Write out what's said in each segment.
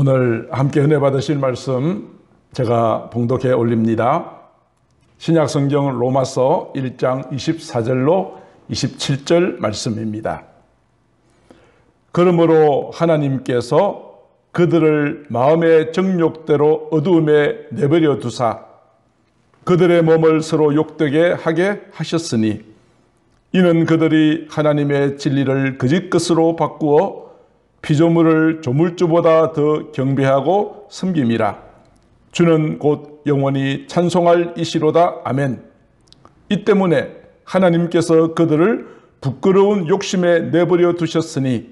오늘 함께 은혜 받으실 말씀 제가 봉독해 올립니다. 신약성경 로마서 1장 24절로 27절 말씀입니다. 그러므로 하나님께서 그들을 마음의 정욕대로 어두움에 내버려 두사 그들의 몸을 서로 욕되게 하게 하셨으니 이는 그들이 하나님의 진리를 거짓 것으로 바꾸어 피조물을 조물주보다 더 경배하고 섬김이라. 주는 곧 영원히 찬송할 이시로다. 아멘. 이 때문에 하나님께서 그들을 부끄러운 욕심에 내버려 두셨으니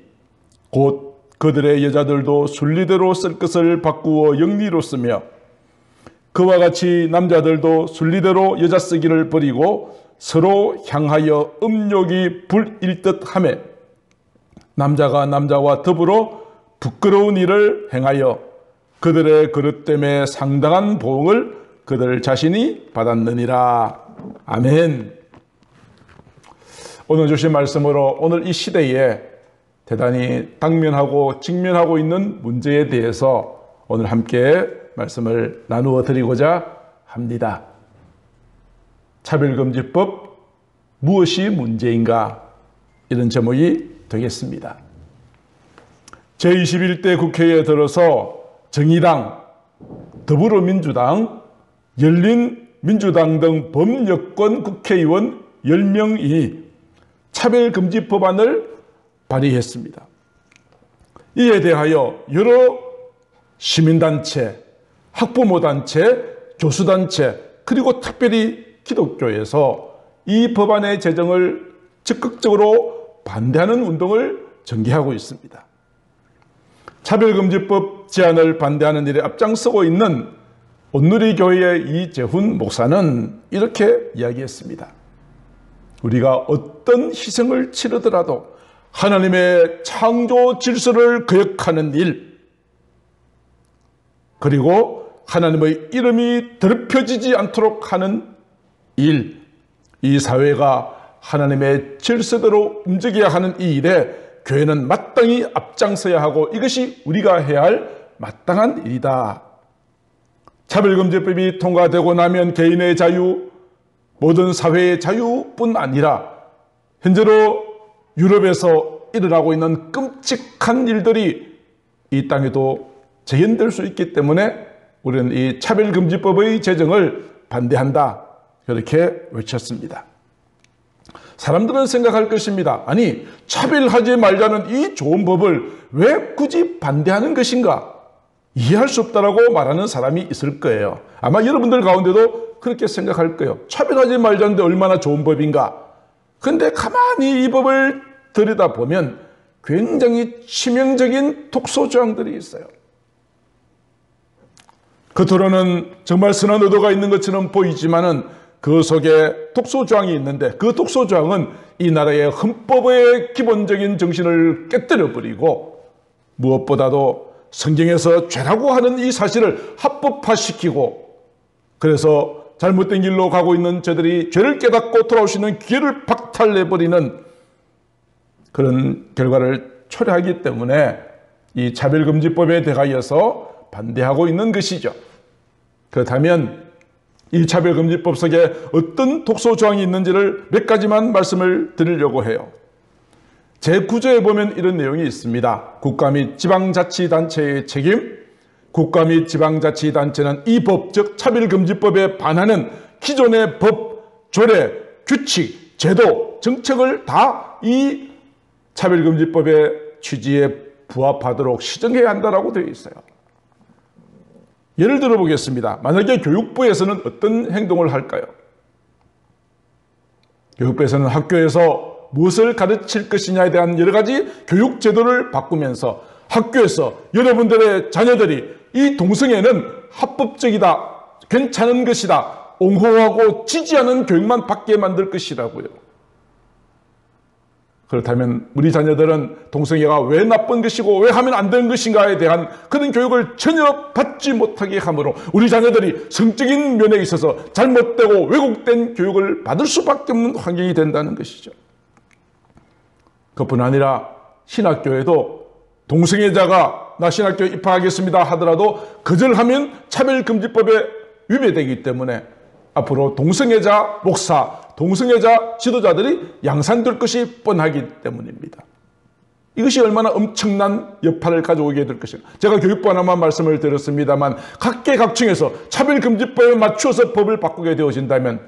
곧 그들의 여자들도 순리대로 쓸 것을 바꾸어 영리로 쓰며 그와 같이 남자들도 순리대로 여자 쓰기를 버리고 서로 향하여 음욕이 불일 듯하며 남자가 남자와 더불어 부끄러운 일을 행하여 그들의 그릇됨에 상당한 보응을 그들 자신이 받았느니라. 아멘. 오늘 주신 말씀으로 오늘 이 시대에 대단히 당면하고 직면하고 있는 문제에 대해서 오늘 함께 말씀을 나누어 드리고자 합니다. 차별금지법 무엇이 문제인가? 이런 제목이 되겠습니다. 제21대 국회에 들어서 정의당, 더불어민주당, 열린민주당 등 범여권 국회의원 10명이 차별금지 법안을 발의했습니다. 이에 대하여 여러 시민단체, 학부모단체, 교수단체, 그리고 특별히 기독교에서 이 법안의 제정을 적극적으로 반대하는 운동을 전개하고 있습니다. 차별금지법 제안을 반대하는 일에 앞장서고 있는 온누리교회의 이재훈 목사는 이렇게 이야기했습니다. 우리가 어떤 희생을 치르더라도 하나님의 창조 질서를 거역하는 일, 그리고 하나님의 이름이 더럽혀지지 않도록 하는 일, 이 사회가 하나님의 질서대로 움직여야 하는 이 일에 교회는 마땅히 앞장서야 하고 이것이 우리가 해야 할 마땅한 일이다. 차별금지법이 통과되고 나면 개인의 자유, 모든 사회의 자유뿐 아니라 현재로 유럽에서 일어나고 있는 끔찍한 일들이 이 땅에도 재현될 수 있기 때문에 우리는 이 차별금지법의 제정을 반대한다. 그렇게 외쳤습니다. 사람들은 생각할 것입니다. 아니, 차별하지 말자는 이 좋은 법을 왜 굳이 반대하는 것인가? 이해할 수 없다라고 말하는 사람이 있을 거예요. 아마 여러분들 가운데도 그렇게 생각할 거예요. 차별하지 말자는데 얼마나 좋은 법인가? 그런데 가만히 이 법을 들여다보면 굉장히 치명적인 독소조항들이 있어요. 겉으로는 정말 선한 의도가 있는 것처럼 보이지만은 그 속에 독소조항이 있는데 그 독소조항은 이 나라의 헌법의 기본적인 정신을 깨뜨려버리고 무엇보다도 성경에서 죄라고 하는 이 사실을 합법화시키고 그래서 잘못된 길로 가고 있는 저들이 죄를 깨닫고 돌아올 수 있는 기회를 박탈내버리는 그런 결과를 초래하기 때문에 이 차별금지법에 대하여서 반대하고 있는 것이죠. 그렇다면 이 차별금지법 속에 어떤 독소조항이 있는지를 몇 가지만 말씀을 드리려고 해요. 제9조에 보면 이런 내용이 있습니다. 국가 및 지방자치단체의 책임, 국가 및 지방자치단체는 이 법, 즉 차별금지법에 반하는 기존의 법, 조례, 규칙, 제도, 정책을 다 이 차별금지법의 취지에 부합하도록 시정해야 한다고 되어 있어요. 예를 들어 보겠습니다. 만약에 교육부에서는 어떤 행동을 할까요? 교육부에서는 학교에서 무엇을 가르칠 것이냐에 대한 여러 가지 교육 제도를 바꾸면서 학교에서 여러분들의 자녀들이 이 동성애는 합법적이다, 괜찮은 것이다, 옹호하고 지지하는 교육만 받게 만들 것이라고요. 그렇다면 우리 자녀들은 동성애가 왜 나쁜 것이고 왜 하면 안 되는 것인가에 대한 그런 교육을 전혀 받지 못하게 하므로 우리 자녀들이 성적인 면에 있어서 잘못되고 왜곡된 교육을 받을 수밖에 없는 환경이 된다는 것이죠. 그뿐 아니라 신학교에도 동성애자가 나 신학교에 입학하겠습니다 하더라도 거절하면 차별금지법에 위배되기 때문에 앞으로 동성애자 목사, 동성애자 지도자들이 양산될 것이 뻔하기 때문입니다. 이것이 얼마나 엄청난 여파를 가져오게 될 것인가. 제가 교육부 하나만 말씀을 드렸습니다만 각계각층에서 차별금지법에 맞추어서 법을 바꾸게 되어진다면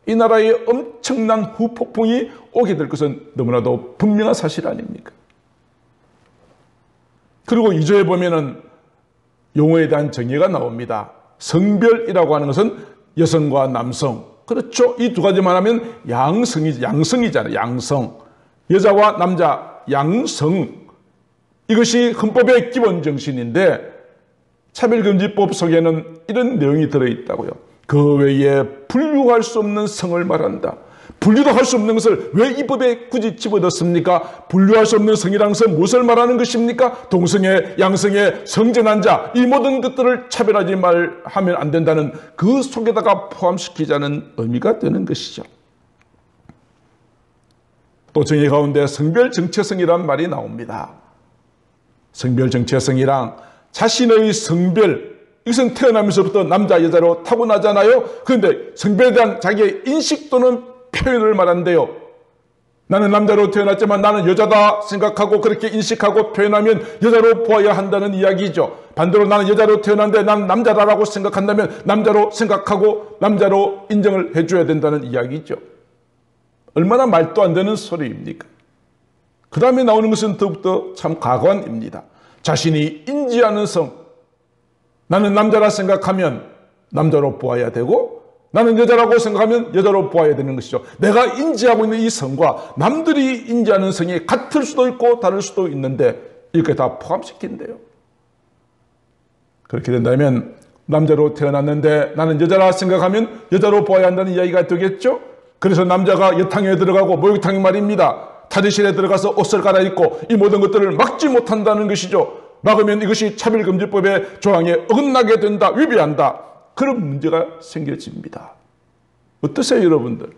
이 나라에 엄청난 후폭풍이 오게 될 것은 너무나도 분명한 사실 아닙니까? 그리고 2조에 보면은 용어에 대한 정의가 나옵니다. 성별이라고 하는 것은 여성과 남성. 그렇죠. 이 두 가지만 하면 양성이잖아요. 양성. 여자와 남자, 양성. 이것이 헌법의 기본 정신인데 차별금지법 속에는 이런 내용이 들어있다고요. 그 외에 분류할 수 없는 성을 말한다. 분류도 할 수 없는 것을 왜 이 법에 굳이 집어넣습니까? 분류할 수 없는 성이라는 것은 무엇을 말하는 것입니까? 동성애, 양성애, 성전환자 이 모든 것들을 차별하지 하면 안 된다는 그 속에다가 포함시키자는 의미가 되는 것이죠. 또 정의 가운데 성별 정체성이란 말이 나옵니다. 성별 정체성이랑 자신의 성별, 이것은 태어나면서부터 남자, 여자로 타고나잖아요. 그런데 성별에 대한 자기의 인식 또는 표현을 말한대요. 나는 남자로 태어났지만 나는 여자다 생각하고 그렇게 인식하고 표현하면 여자로 보아야 한다는 이야기죠. 반대로 나는 여자로 태어났는데 난 남자다라고 생각한다면 남자로 생각하고 남자로 인정을 해줘야 된다는 이야기죠. 얼마나 말도 안 되는 소리입니까? 그 다음에 나오는 것은 더욱더 참 가관입니다. 자신이 인지하는 성, 나는 남자라 생각하면 남자로 보아야 되고 나는 여자라고 생각하면 여자로 보아야 되는 것이죠. 내가 인지하고 있는 이 성과 남들이 인지하는 성이 같을 수도 있고 다를 수도 있는데 이렇게 다 포함시킨대요. 그렇게 된다면 남자로 태어났는데 나는 여자라 생각하면 여자로 보아야 한다는 이야기가 되겠죠. 그래서 남자가 여탕에 들어가고 목욕탕이 말입니다. 탈의실에 들어가서 옷을 갈아입고 이 모든 것들을 막지 못한다는 것이죠. 막으면 이것이 차별금지법의 조항에 어긋나게 된다, 위배한다. 그런 문제가 생겨집니다. 어떠세요, 여러분들?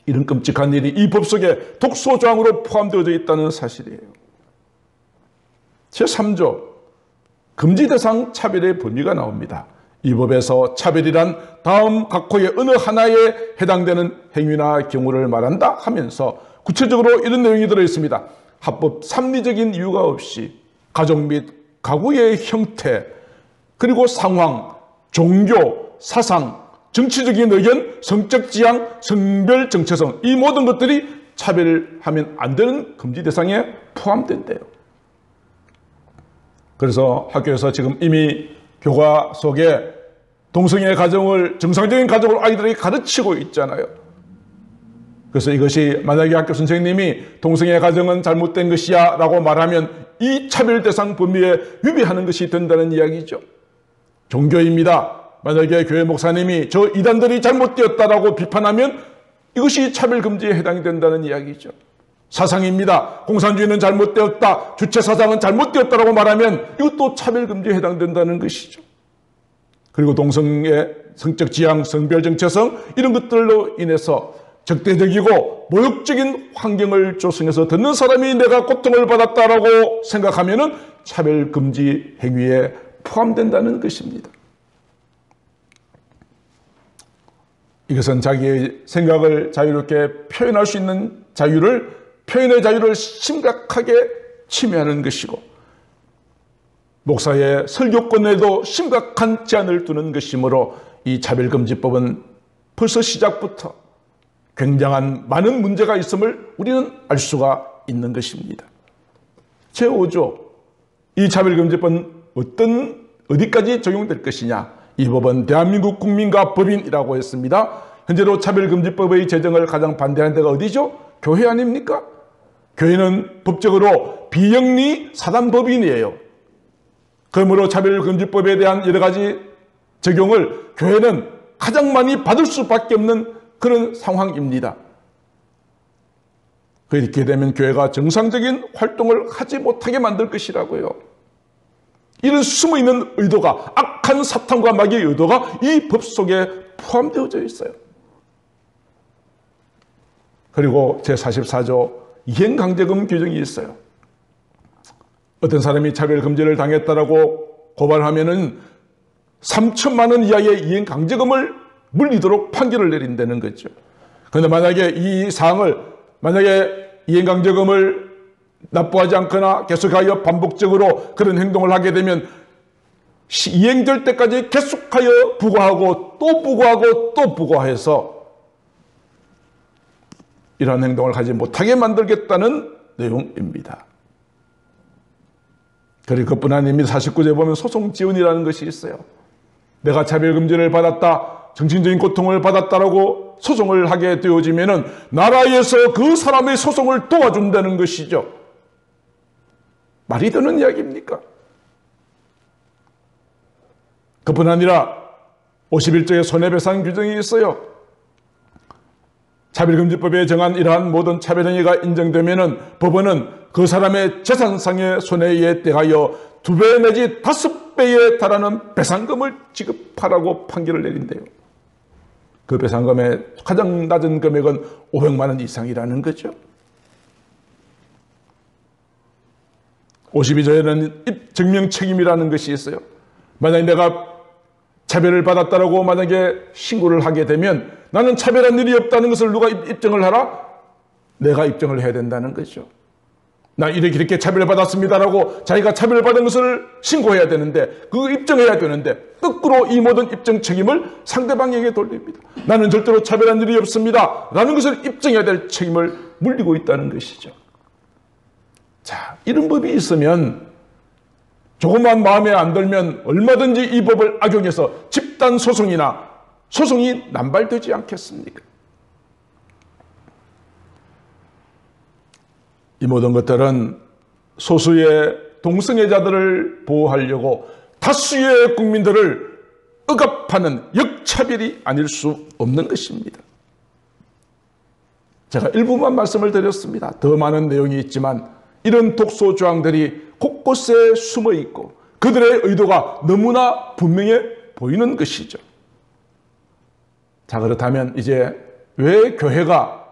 이런 끔찍한 일이 이 법 속에 독소조항으로 포함되어 있다는 사실이에요. 제3조 금지대상 차별의 범위가 나옵니다. 이 법에서 차별이란 다음 각호의 어느 하나에 해당되는 행위나 경우를 말한다 하면서 구체적으로 이런 내용이 들어있습니다. 합법 합리적인 이유가 없이 가족 및 가구의 형태 그리고 상황, 종교, 사상, 정치적인 의견, 성적 지향, 성별 정체성 이 모든 것들이 차별하면 안 되는 금지 대상에 포함된대요. 그래서 학교에서 지금 이미 교과 속에 동성애 가정을 정상적인 가정을 아이들에게 가르치고 있잖아요. 그래서 이것이 만약에 학교 선생님이 동성애 가정은 잘못된 것이야 라고 말하면 이 차별 대상 범위에 위배하는 것이 된다는 이야기죠. 종교입니다. 만약에 교회 목사님이 저 이단들이 잘못되었다라고 비판하면 이것이 차별금지에 해당이 된다는 이야기죠. 사상입니다. 공산주의는 잘못되었다. 주체사상은 잘못되었다라고 말하면 이것도 차별금지에 해당된다는 것이죠. 그리고 동성애, 성적 지향, 성별 정체성 이런 것들로 인해서 적대적이고 모욕적인 환경을 조성해서 듣는 사람이 내가 고통을 받았다라고 생각하면은 차별금지 행위에 포함된다는 것입니다. 이것은 자기의 생각을 자유롭게 표현할 수 있는 표현의 자유를 심각하게 침해하는 것이고 목사의 설교권에도 심각한 제한을 두는 것이므로 이 차별금지법은 벌써 시작부터 굉장한 많은 문제가 있음을 우리는 알 수가 있는 것입니다. 제5조 이 차별금지법은 어디까지 적용될 것이냐. 이 법은 대한민국 국민과 법인이라고 했습니다. 현재로 차별금지법의 제정을 가장 반대하는 데가 어디죠? 교회 아닙니까? 교회는 법적으로 비영리 사단법인이에요. 그러므로 차별금지법에 대한 여러 가지 적용을 교회는 가장 많이 받을 수밖에 없는 그런 상황입니다. 그렇게 되면 교회가 정상적인 활동을 하지 못하게 만들 것이라고요. 이런 숨어있는 의도가 악한 사탄과 마귀의 의도가 이 법 속에 포함되어져 있어요. 그리고 제44조 이행강제금 규정이 있어요. 어떤 사람이 차별금지를 당했다라고 고발하면은 3천만 원 이하의 이행 강제금을 물리도록 판결을 내린다는 거죠. 그런데 만약에 이 사항을 만약에 이행 강제금을 납부하지 않거나 계속하여 반복적으로 그런 행동을 하게 되면 이행될 때까지 계속하여 부과하고 또 부과하고 또 부과해서 이러한 행동을 하지 못하게 만들겠다는 내용입니다. 그리고 그뿐 아닙니다. 49조에 보면 소송 지원이라는 것이 있어요. 내가 차별금지를 받았다, 정신적인 고통을 받았다라고 소송을 하게 되어지면은 나라에서 그 사람의 소송을 도와준다는 것이죠. 말이 되는 이야기입니까? 그뿐 아니라 51조에 손해배상 규정이 있어요. 차별금지법에 정한 이러한 모든 차별행위가 인정되면은 법원은 그 사람의 재산상의 손해에 대하여 2배 내지 5배에 달하는 배상금을 지급하라고 판결을 내린대요. 그 배상금의 가장 낮은 금액은 500만 원 이상이라는 거죠. 52조에는 증명 책임이라는 것이 있어요. 만약에 내가 차별을 받았다라고 만약에 신고를 하게 되면 나는 차별한 일이 없다는 것을 누가 입증을 하라? 내가 입증을 해야 된다는 거죠. 나 이렇게 차별을 받았습니다라고 자기가 차별을 받은 것을 신고해야 되는데 그거 입증해야 되는데 거꾸로 이 모든 입증 책임을 상대방에게 돌립니다. 나는 절대로 차별한 일이 없습니다 라는 것을 입증해야 될 책임을 물리고 있다는 것이죠. 자, 이런 법이 있으면 조금만 마음에 안 들면 얼마든지 이 법을 악용해서 집단 소송이나 소송이 남발되지 않겠습니까? 이 모든 것들은 소수의 동성애자들을 보호하려고 다수의 국민들을 억압하는 역차별이 아닐 수 없는 것입니다. 제가 일부만 말씀을 드렸습니다. 더 많은 내용이 있지만 이런 독소조항들이 곳곳에 숨어 있고 그들의 의도가 너무나 분명해 보이는 것이죠. 자, 그렇다면 이제 왜 교회가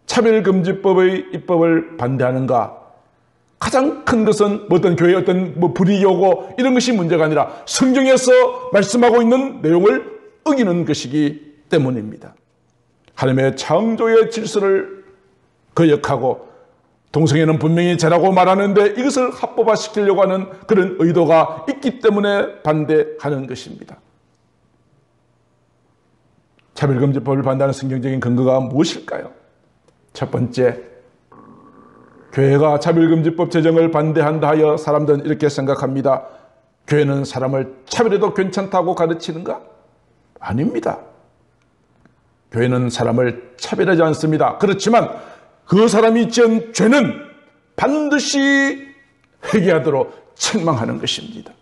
차별금지법의 입법을 반대하는가? 가장 큰 것은 어떤 교회의 어떤 불이교고 이런 것이 문제가 아니라 성경에서 말씀하고 있는 내용을 어기는 것이기 때문입니다. 하나님의 창조의 질서를 거역하고 동성애는 분명히 죄라고 말하는데 이것을 합법화시키려고 하는 그런 의도가 있기 때문에 반대하는 것입니다. 차별금지법을 반대하는 성경적인 근거가 무엇일까요? 첫 번째, 교회가 차별금지법 제정을 반대한다 하여 사람들은 이렇게 생각합니다. 교회는 사람을 차별해도 괜찮다고 가르치는가? 아닙니다. 교회는 사람을 차별하지 않습니다. 그렇지만 그 사람이 지은 죄는 반드시 회개하도록 책망하는 것입니다.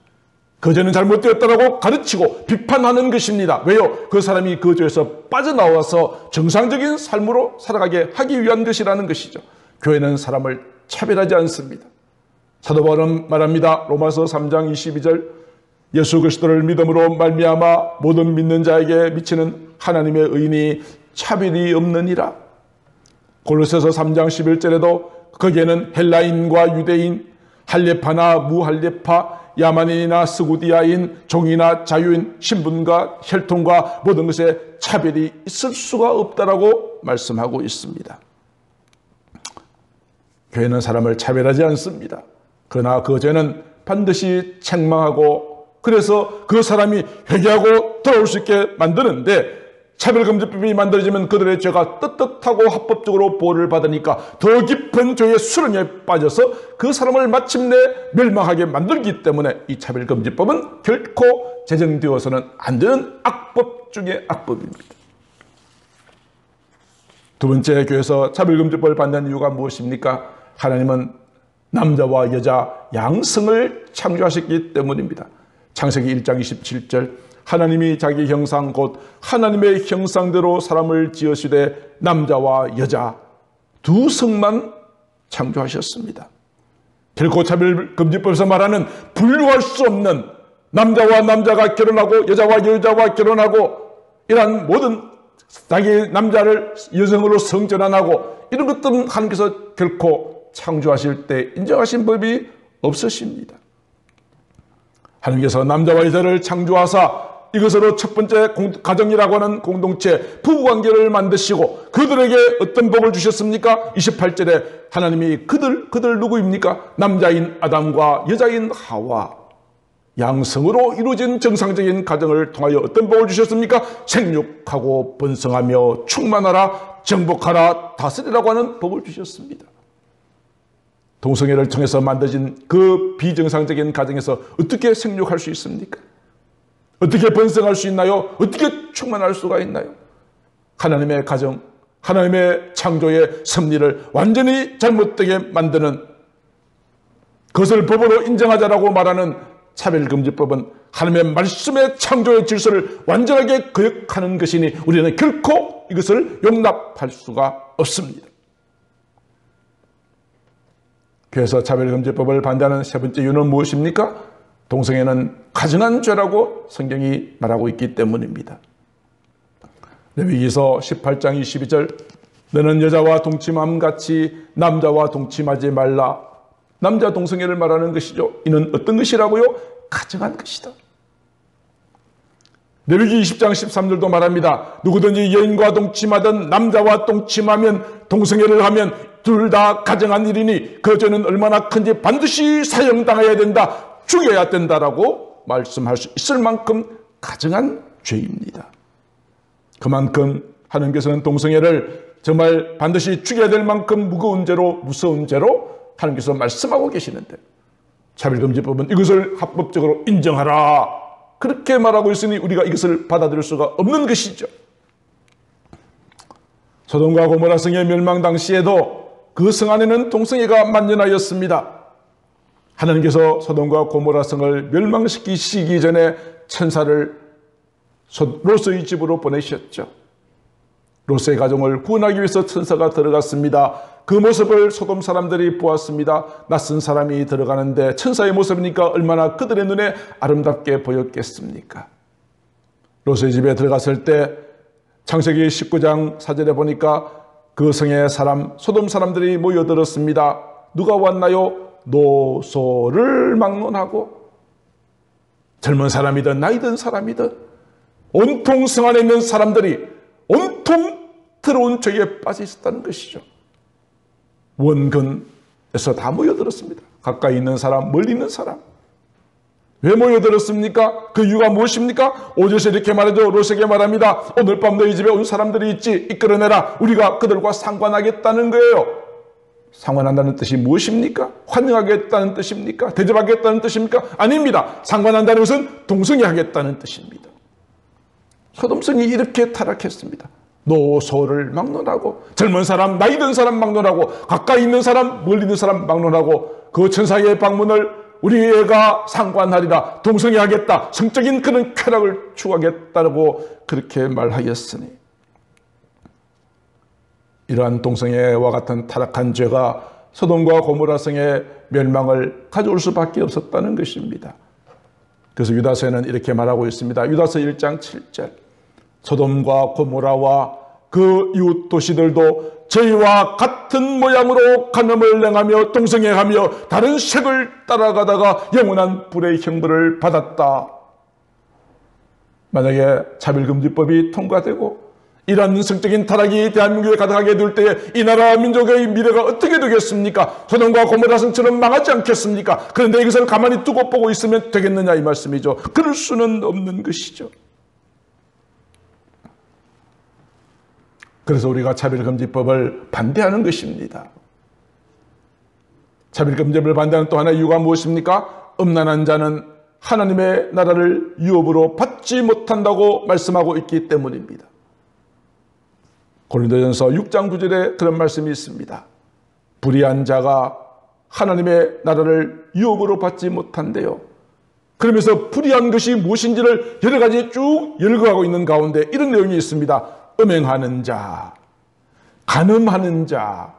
그 죄는 잘못되었다고 가르치고 비판하는 것입니다. 왜요? 그 사람이 그 죄에서 빠져나와서 정상적인 삶으로 살아가게 하기 위한 것이라는 것이죠. 교회는 사람을 차별하지 않습니다. 사도 바울은 말합니다. 로마서 3장 22절 예수 그리스도를 믿음으로 말미암아 모든 믿는 자에게 미치는 하나님의 의인이 차별이 없느니라. 골로새서 3장 11절에도 거기에는 헬라인과 유대인, 할례파나 무할례파, 야만인이나 스구디아인, 종이나 자유인, 신분과 혈통과 모든 것에 차별이 있을 수가 없다라고 말씀하고 있습니다. 교회는 사람을 차별하지 않습니다. 그러나 그 죄는 반드시 책망하고 그래서 그 사람이 회개하고 돌아올 수 있게 만드는데 차별금지법이 만들어지면 그들의 죄가 떳떳하고 합법적으로 보호를 받으니까 더 깊은 죄의 수렁에 빠져서 그 사람을 마침내 멸망하게 만들기 때문에 이 차별금지법은 결코 제정되어서는 안 되는 악법 중의 악법입니다. 두 번째, 교회에서 차별금지법을 반대하는 이유가 무엇입니까? 하나님은 남자와 여자 양성을 창조하셨기 때문입니다. 창세기 1장 27절 하나님이 자기 형상 곧 하나님의 형상대로 사람을 지으시되 남자와 여자 두 성만 창조하셨습니다. 결코 차별금지법에서 말하는 분류할 수 없는 남자와 남자가 결혼하고 여자와 여자와 결혼하고 이러한 모든 자기 남자를 여성으로 성전환하고 이런 것들은 하나님께서 결코 창조하실 때 인정하신 법이 없으십니다. 하나님께서 남자와 여자를 창조하사 이것으로 첫 번째 가정이라고 하는 공동체 부부관계를 만드시고 그들에게 어떤 복을 주셨습니까? 28절에 하나님이 그들 누구입니까? 남자인 아담과 여자인 하와 양성으로 이루어진 정상적인 가정을 통하여 어떤 복을 주셨습니까? 생육하고 번성하며 충만하라 정복하라 다스리라고 하는 복을 주셨습니다. 동성애를 통해서 만들어진 그 비정상적인 가정에서 어떻게 생육할 수 있습니까? 어떻게 번성할 수 있나요? 어떻게 충만할 수가 있나요? 하나님의 가정, 하나님의 창조의 섭리를 완전히 잘못되게 만드는 그것을 법으로 인정하자라고 말하는 차별금지법은 하나님의 말씀의 창조의 질서를 완전하게 거역하는 것이니 우리는 결코 이것을 용납할 수가 없습니다. 그래서 차별금지법을 반대하는 세 번째 이유는 무엇입니까? 동성애는 가증한 죄라고 성경이 말하고 있기 때문입니다. 레위기서 18장 22절 너는 여자와 동침함같이 남자와 동침하지 말라. 남자 동성애를 말하는 것이죠. 이는 어떤 것이라고요? 가증한 것이다. 레위기 20장 13절도 말합니다. 누구든지 여인과 동침하든 남자와 동침하면 동성애를 하면 둘 다 가증한 일이니 그 죄는 얼마나 큰지 반드시 사형당해야 된다. 죽여야 된다라고 말씀할 수 있을 만큼 가증한 죄입니다. 그만큼 하나님께서는 동성애를 정말 반드시 죽여야 될 만큼 무거운 죄로 무서운 죄로 하나님께서 말씀하고 계시는데 차별금지법은 이것을 합법적으로 인정하라 그렇게 말하고 있으니 우리가 이것을 받아들일 수가 없는 것이죠. 소돔과 고모라 성의 멸망 당시에도 그 성 안에는 동성애가 만연하였습니다. 하나님께서 소돔과 고모라 성을 멸망시키시기 전에 천사를 롯의 집으로 보내셨죠. 롯의 가정을 구원하기 위해서 천사가 들어갔습니다. 그 모습을 소돔 사람들이 보았습니다. 낯선 사람이 들어가는데 천사의 모습이니까 얼마나 그들의 눈에 아름답게 보였겠습니까? 롯의 집에 들어갔을 때 창세기 19장 4절에 보니까 그 성의 사람 소돔 사람들이 모여들었습니다. 누가 왔나요? 노소를 막론하고 젊은 사람이든 나이 든 사람이든 온통 성 안에 있는 사람들이 온통 더러운 죄에 빠져 있었다는 것이죠. 원근에서 다 모여들었습니다. 가까이 있는 사람, 멀리 있는 사람. 왜 모여들었습니까? 그 이유가 무엇입니까? 5절에서 이렇게 말하죠. 롯에게 말합니다. 오늘 밤 너희 집에 온 사람들이 있지 이끌어내라. 우리가 그들과 상관하겠다는 거예요. 상관한다는 뜻이 무엇입니까? 환영하겠다는 뜻입니까? 대접하겠다는 뜻입니까? 아닙니다. 상관한다는 것은 동성애하겠다는 뜻입니다. 소돔성이 이렇게 타락했습니다. 노소를 막론하고 젊은 사람, 나이 든 사람 막론하고 가까이 있는 사람, 멀리 있는 사람 막론하고 그 천사의 방문을 우리 애가 상관하리라. 동성애하겠다. 성적인 그런 쾌락을 추구하겠다고 그렇게 말하였으니 이러한 동성애와 같은 타락한 죄가 소돔과 고모라 성의 멸망을 가져올 수밖에 없었다는 것입니다. 그래서 유다서에는 이렇게 말하고 있습니다. 유다서 1장 7절 소돔과 고모라와 그 이웃 도시들도 저희와 같은 모양으로 간음을 행하며 동성애하며 다른 색을 따라가다가 영원한 불의 형벌을 받았다. 만약에 차별금지법이 통과되고 이러한 성적인 타락이 대한민국에 가득하게 될 때에 이 나라 민족의 미래가 어떻게 되겠습니까? 소돔과 고모라 성처럼 망하지 않겠습니까? 그런데 이것을 가만히 두고 보고 있으면 되겠느냐 이 말씀이죠. 그럴 수는 없는 것이죠. 그래서 우리가 차별금지법을 반대하는 것입니다. 차별금지법을 반대하는 또 하나의 이유가 무엇입니까? 음란한 자는 하나님의 나라를 유업으로 받지 못한다고 말씀하고 있기 때문입니다. 고린도전서 6장 9절에 그런 말씀이 있습니다. 불의한 자가 하나님의 나라를 유업으로 받지 못한대요. 그러면서 불의한 것이 무엇인지를 여러 가지 쭉 열거하고 있는 가운데 이런 내용이 있습니다. 음행하는 자, 간음하는 자,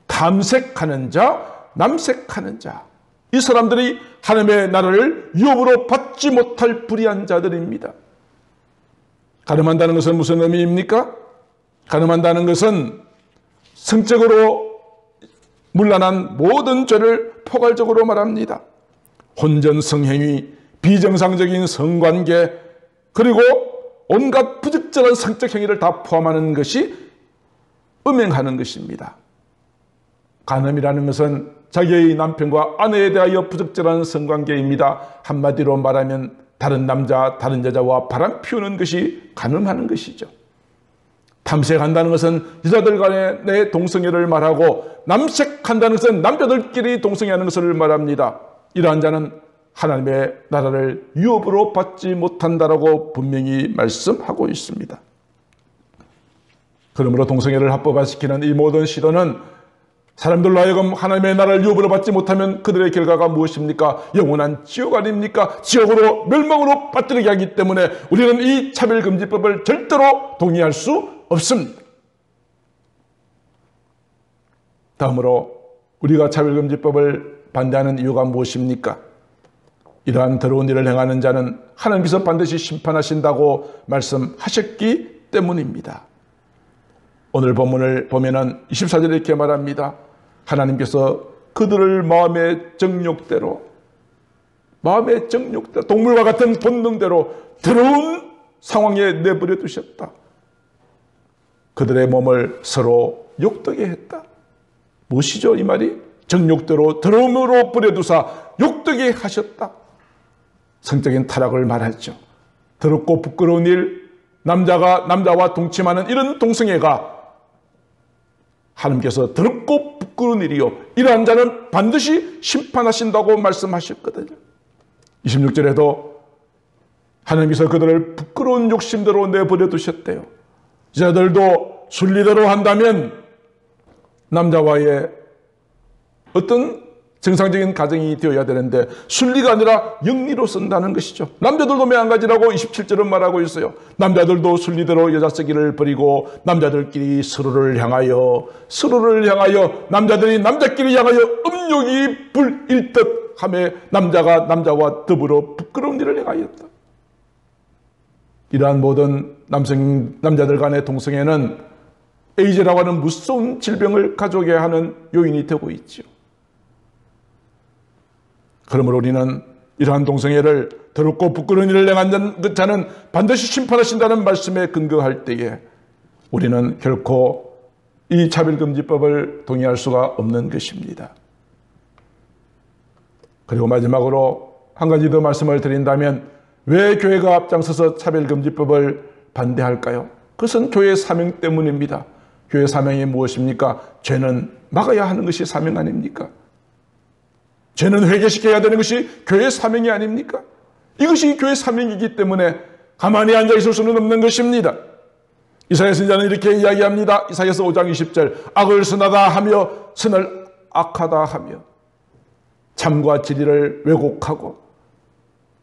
탐색하는 자, 남색하는 자. 이 사람들이 하나님의 나라를 유업으로 받지 못할 불의한 자들입니다. 간음한다는 것은 무슨 의미입니까? 간음한다는 것은 성적으로 문란한 모든 죄를 포괄적으로 말합니다. 혼전성행위, 비정상적인 성관계, 그리고 온갖 부적절한 성적 행위를 다 포함하는 것이 음행하는 것입니다. 간음이라는 것은 자기의 남편과 아내에 대하여 부적절한 성관계입니다. 한마디로 말하면 다른 남자, 다른 여자와 바람 피우는 것이 간음하는 것이죠. 탐색한다는 것은 여자들 간의 내 동성애를 말하고, 남색한다는 것은 남자들끼리 동성애하는 것을 말합니다. 이러한 자는 하나님의 나라를 유업으로 받지 못한다라고 분명히 말씀하고 있습니다. 그러므로 동성애를 합법화시키는 이 모든 시도는 사람들로 하여금 하나님의 나라를 유업으로 받지 못하면 그들의 결과가 무엇입니까? 영원한 지옥 아닙니까? 지옥으로, 멸망으로 빠뜨리게 하기 때문에 우리는 이 차별금지법을 절대로 동의할 수 없습니다. 다음으로 우리가 차별금지법을 반대하는 이유가 무엇입니까? 이러한 더러운 일을 행하는 자는 하나님께서 반드시 심판하신다고 말씀하셨기 때문입니다. 오늘 본문을 보면은 24절에 이렇게 말합니다. 하나님께서 그들을 마음의 정욕대로, 동물과 같은 본능대로 더러운 상황에 내버려 두셨다. 그들의 몸을 서로 욕되게 했다. 무엇이죠 이 말이? 정욕대로 더러움으로 버려두사 욕되게 하셨다. 성적인 타락을 말하죠. 더럽고 부끄러운 일, 남자가 남자와 동침하는 이런 동성애가 하나님께서 더럽고 부끄러운 일이요, 이러한 자는 반드시 심판하신다고 말씀하셨거든요. 26절에도 하나님께서 그들을 부끄러운 욕심대로 내버려 두셨대요. 여자들도 순리대로 한다면 남자와의 어떤 정상적인 가정이 되어야 되는데 순리가 아니라 영리로 쓴다는 것이죠. 남자들도 매한가지라고 27절은 말하고 있어요. 남자들도 순리대로 여자 쓰기를 버리고 남자들끼리 서로를 향하여 남자들이 남자끼리 향하여 음욕이 불일 듯 하며 남자가 남자와 더불어 부끄러운 일을 행하였다. 이러한 모든 남자들 간의 동성애는 에이즈라고 하는 무서운 질병을 가져오게 하는 요인이 되고 있죠. 그러므로 우리는 이러한 동성애를 더럽고 부끄러운 일을 행한 자는 반드시 심판하신다는 말씀에 근거할 때에 우리는 결코 이 차별금지법을 동의할 수가 없는 것입니다. 그리고 마지막으로 한 가지 더 말씀을 드린다면, 왜 교회가 앞장서서 차별금지법을 반대할까요? 그것은 교회의 사명 때문입니다. 교회의 사명이 무엇입니까? 죄는 막아야 하는 것이 사명 아닙니까? 죄는 회개시켜야 되는 것이 교회의 사명이 아닙니까? 이것이 교회의 사명이기 때문에 가만히 앉아 있을 수는 없는 것입니다. 이사야 선지자는 이렇게 이야기합니다. 이사야서 5장 20절, 악을 선하다 하며 선을 악하다 하며 참과 진리를 왜곡하고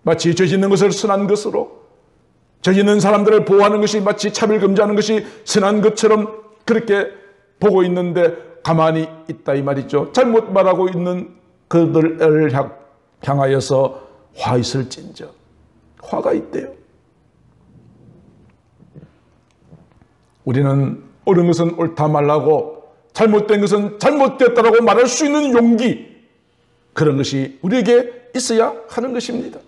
마치 죄 짓는 것을 선한 것으로, 죄 짓는 사람들을 보호하는 것이 마치 차별금지하는 것이 선한 것처럼 그렇게 보고 있는데 가만히 있다 이 말이죠. 잘못 말하고 있는 그들을 향하여서 화 있을진저, 화가 있대요. 우리는 옳은 것은 옳다 말라고, 잘못된 것은 잘못됐다라고 말할 수 있는 용기, 그런 것이 우리에게 있어야 하는 것입니다.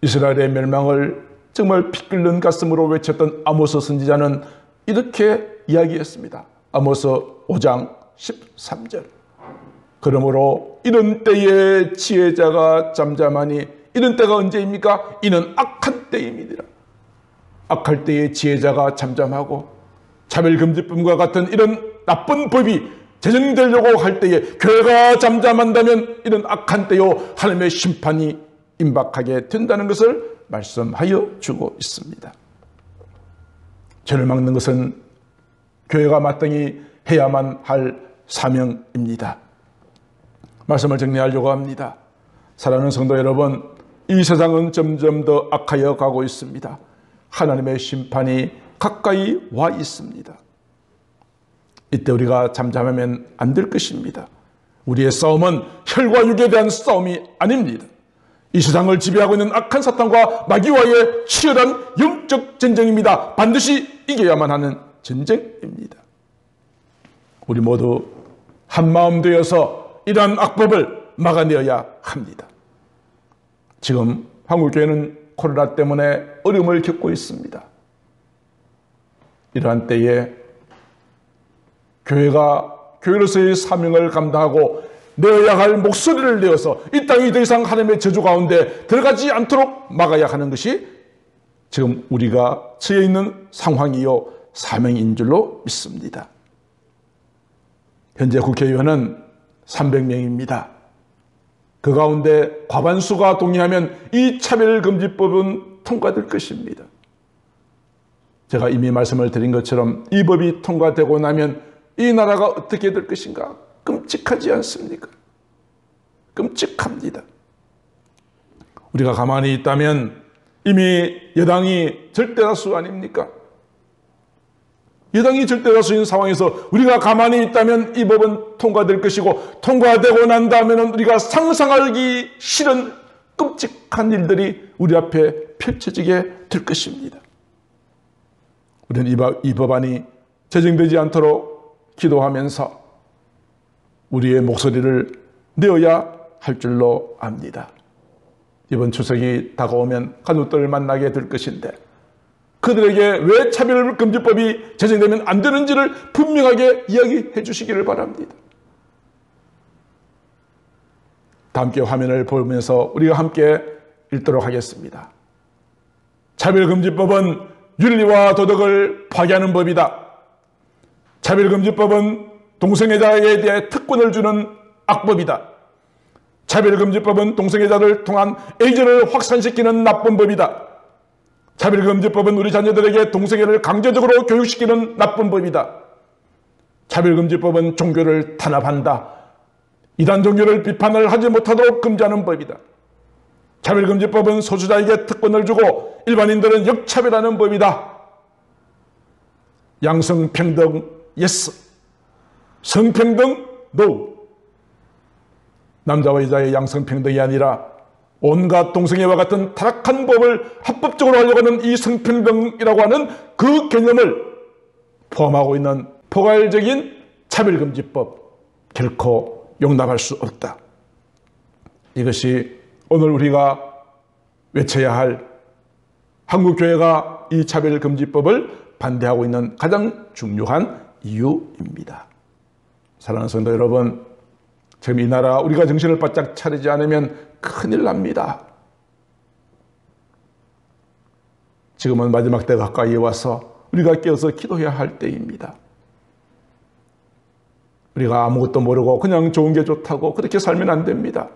이스라엘의 멸망을 정말 피 끓는 가슴으로 외쳤던 아모스 선지자는 이렇게 이야기했습니다. 아모스 5장 13절. 그러므로 이런 때에 지혜자가 잠잠하니, 이런 때가 언제입니까? 이는 악한 때입니다. 악할 때에 지혜자가 잠잠하고 차별금지법과 같은 이런 나쁜 법이 제정되려고 할 때에 교회가 잠잠한다면 이런 악한 때요, 하나님의 심판이 임박하게 된다는 것을 말씀하여 주고 있습니다. 죄를 막는 것은 교회가 마땅히 해야만 할 사명입니다. 말씀을 정리하려고 합니다. 사랑하는 성도 여러분, 이 세상은 점점 더 악하여 가고 있습니다. 하나님의 심판이 가까이 와 있습니다. 이때 우리가 잠잠하면 안 될 것입니다. 우리의 싸움은 혈과 육에 대한 싸움이 아닙니다. 이 세상을 지배하고 있는 악한 사탄과 마귀와의 치열한 영적 전쟁입니다. 반드시 이겨야만 하는 전쟁입니다. 우리 모두 한 마음 되어서 이러한 악법을 막아내어야 합니다. 지금 한국교회는 코로나 때문에 어려움을 겪고 있습니다. 이러한 때에 교회가 교회로서의 사명을 감당하고 내어야 할 목소리를 내어서 이 땅이 더 이상 하나님의 저주 가운데 들어가지 않도록 막아야 하는 것이 지금 우리가 처해 있는 상황이요 사명인 줄로 믿습니다. 현재 국회의원은 300명입니다. 그 가운데 과반수가 동의하면 이 차별금지법은 통과될 것입니다. 제가 이미 말씀을 드린 것처럼 이 법이 통과되고 나면 이 나라가 어떻게 될 것인가 끔찍하지 않습니까? 끔찍합니다. 우리가 가만히 있다면 이미 여당이 절대다수 아닙니까? 여당이 절대다수인 상황에서 우리가 가만히 있다면 이 법은 통과될 것이고 통과되고 난 다음에는 우리가 상상하기 싫은 끔찍한 일들이 우리 앞에 펼쳐지게 될 것입니다. 우리는 이 법안이 제정되지 않도록 기도하면서 우리의 목소리를 내어야 할 줄로 압니다. 이번 추석이 다가오면 가족들을 만나게 될 것인데 그들에게 왜 차별금지법이 제정되면 안 되는지를 분명하게 이야기해 주시기를 바랍니다. 다 함께 화면을 보면서 우리가 함께 읽도록 하겠습니다. 차별금지법은 윤리와 도덕을 파괴하는 법이다. 차별금지법은 동성애자에 대해 특권을 주는 악법이다. 차별금지법은 동성애자를 통한 에이즈를 확산시키는 나쁜 법이다. 차별금지법은 우리 자녀들에게 동성애를 강제적으로 교육시키는 나쁜 법이다. 차별금지법은 종교를 탄압한다. 이단 종교를 비판을 하지 못하도록 금지하는 법이다. 차별금지법은 소수자에게 특권을 주고 일반인들은 역차별하는 법이다. 양성평등 예스, 성평등 노. 남자와 여자의 양성평등이 아니라 온갖 동성애와 같은 타락한 법을 합법적으로 하려고 하는 이 성평등이라고 하는 그 개념을 포함하고 있는 포괄적인 차별금지법 결코 용납할 수 없다. 이것이 오늘 우리가 외쳐야 할 한국교회가 이 차별금지법을 반대하고 있는 가장 중요한 이유입니다. 사랑하는 성도 여러분, 지금 이 나라 우리가 정신을 바짝 차리지 않으면 큰일 납니다. 지금은 마지막 때가 가까이 와서 우리가 깨어서 기도해야 할 때입니다. 우리가 아무것도 모르고 그냥 좋은 게 좋다고 그렇게 살면 안 됩니다.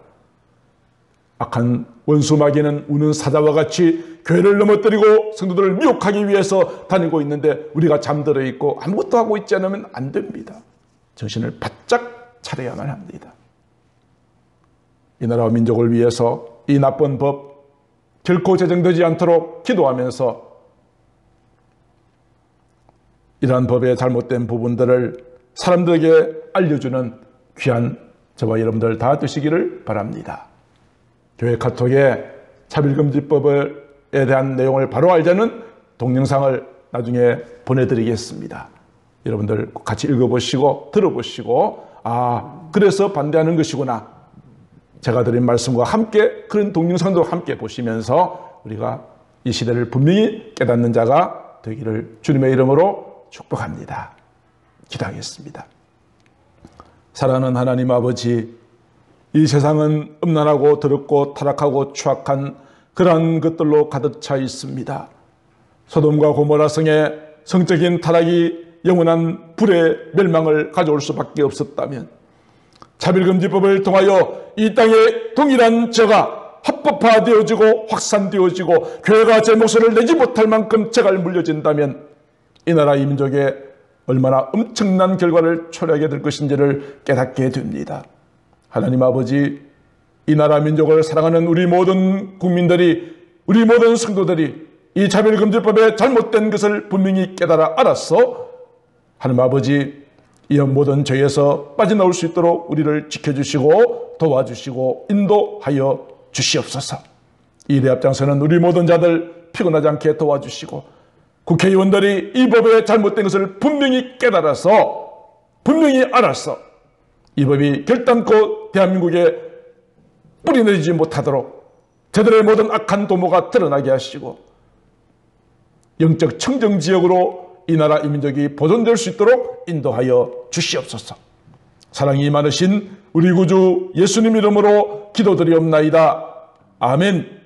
악한 원수 마귀는 우는 사자와 같이 교회를 넘어뜨리고 성도들을 미혹하기 위해서 다니고 있는데 우리가 잠들어 있고 아무것도 하고 있지 않으면 안 됩니다. 정신을 바짝 차려야만 합니다. 이 나라와 민족을 위해서 이 나쁜 법 결코 제정되지 않도록 기도하면서 이러한 법의 잘못된 부분들을 사람들에게 알려주는 귀한 저와 여러분들 다 되시기를 바랍니다. 교회 카톡에 차별금지법에 대한 내용을 바로 알자는 동영상을 나중에 보내드리겠습니다. 여러분들 같이 읽어보시고 들어보시고 그래서 반대하는 것이구나. 제가 드린 말씀과 함께 그런 동영상도 함께 보시면서 우리가 이 시대를 분명히 깨닫는 자가 되기를 주님의 이름으로 축복합니다. 기도하겠습니다. 사랑하는 하나님 아버지, 이 세상은 음란하고 더럽고 타락하고 추악한 그러한 것들로 가득 차 있습니다. 소돔과 고모라 성의 성적인 타락이 영원한 불의 멸망을 가져올 수밖에 없었다면 차별금지법을 통하여 이 땅에 동일한 죄가 합법화되어지고 확산되어지고 교회가 제 목소리를 내지 못할 만큼 죄가 물려진다면 이 나라 이 민족에 얼마나 엄청난 결과를 초래하게 될 것인지를 깨닫게 됩니다. 하나님 아버지, 이 나라 민족을 사랑하는 우리 모든 국민들이, 우리 모든 성도들이 이 차별금지법의 잘못된 것을 분명히 깨달아 알았어 하나님 아버지, 이 모든 죄에서 빠져나올 수 있도록 우리를 지켜주시고 도와주시고 인도하여 주시옵소서. 이 일에 앞장서는 우리 모든 자들 피곤하지 않게 도와주시고 국회의원들이 이 법의 잘못된 것을 분명히 깨달아서 분명히 알아서 이 법이 결단코 대한민국에 뿌리내리지 못하도록 저들의 모든 악한 도모가 드러나게 하시고 영적 청정지역으로 이 나라 이 민족이 보존될 수 있도록 인도하여 주시옵소서. 사랑이 많으신 우리 구주 예수님 이름으로 기도드리옵나이다. 아멘.